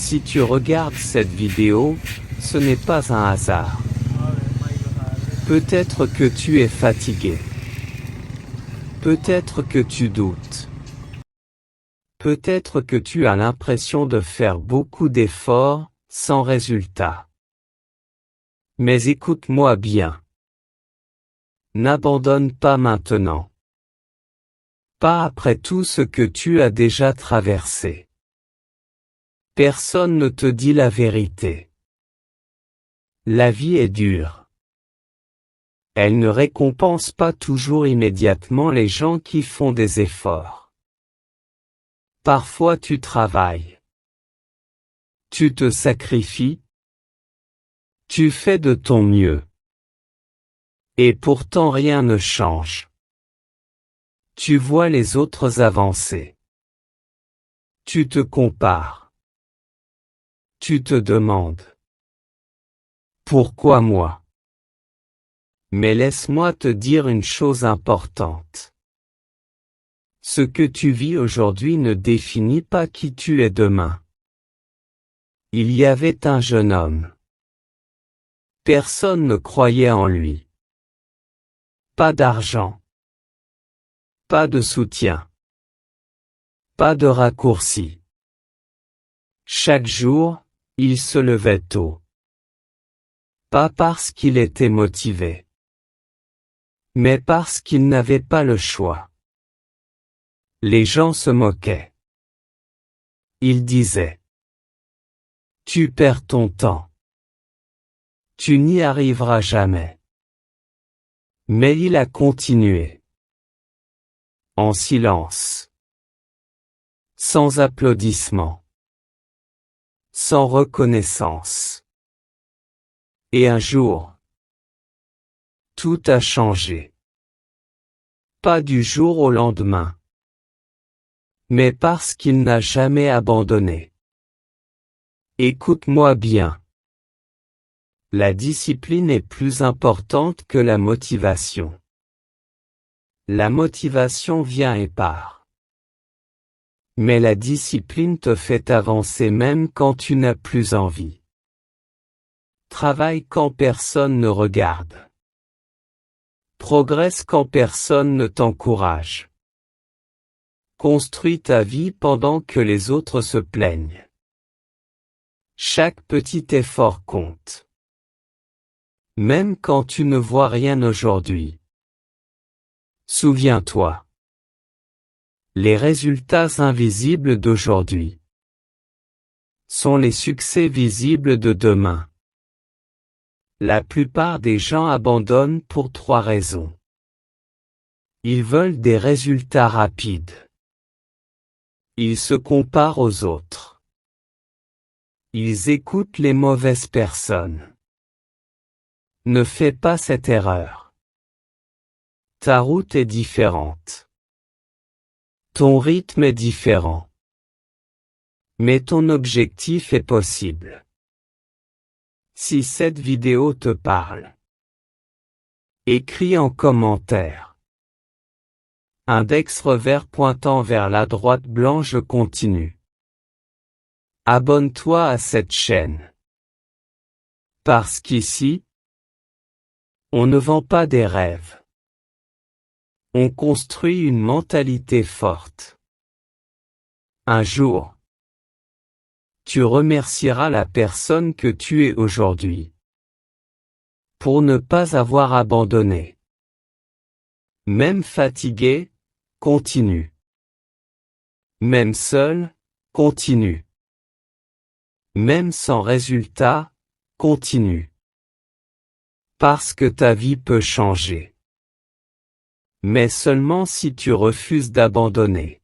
Si tu regardes cette vidéo, ce n'est pas un hasard. Peut-être que tu es fatigué. Peut-être que tu doutes. Peut-être que tu as l'impression de faire beaucoup d'efforts, sans résultat. Mais écoute-moi bien. N'abandonne pas maintenant. Pas après tout ce que tu as déjà traversé. Personne ne te dit la vérité. La vie est dure. Elle ne récompense pas toujours immédiatement les gens qui font des efforts. Parfois tu travailles. Tu te sacrifies. Tu fais de ton mieux. Et pourtant rien ne change. Tu vois les autres avancer. Tu te compares. Tu te demandes. Pourquoi moi? Mais laisse-moi te dire une chose importante. Ce que tu vis aujourd'hui ne définit pas qui tu es demain. Il y avait un jeune homme. Personne ne croyait en lui. Pas d'argent. Pas de soutien. Pas de raccourci. Chaque jour, il se levait tôt. Pas parce qu'il était motivé, mais parce qu'il n'avait pas le choix. Les gens se moquaient. Ils disaient: tu perds ton temps. Tu n'y arriveras jamais. Mais il a continué. En silence. Sans applaudissements. Sans reconnaissance. Et un jour, tout a changé. Pas du jour au lendemain. Mais parce qu'il n'a jamais abandonné. Écoute-moi bien. La discipline est plus importante que la motivation. La motivation vient et part. Mais la discipline te fait avancer même quand tu n'as plus envie. Travaille quand personne ne regarde. Progresse quand personne ne t'encourage. Construis ta vie pendant que les autres se plaignent. Chaque petit effort compte. Même quand tu ne vois rien aujourd'hui. Souviens-toi. Les résultats invisibles d'aujourd'hui sont les succès visibles de demain. La plupart des gens abandonnent pour 3 raisons. Ils veulent des résultats rapides. Ils se comparent aux autres. Ils écoutent les mauvaises personnes. Ne fais pas cette erreur. Ta route est différente. Ton rythme est différent. Mais ton objectif est possible. Si cette vidéo te parle, écris en commentaire. Index revers pointant vers la droite blanche continue. Abonne-toi à cette chaîne. Parce qu'ici, on ne vend pas des rêves. On construit une mentalité forte. Un jour, tu remercieras la personne que tu es aujourd'hui. Pour ne pas avoir abandonné. Même fatigué, continue. Même seul, continue. Même sans résultat, continue. Parce que ta vie peut changer. Mais seulement si tu refuses d'abandonner.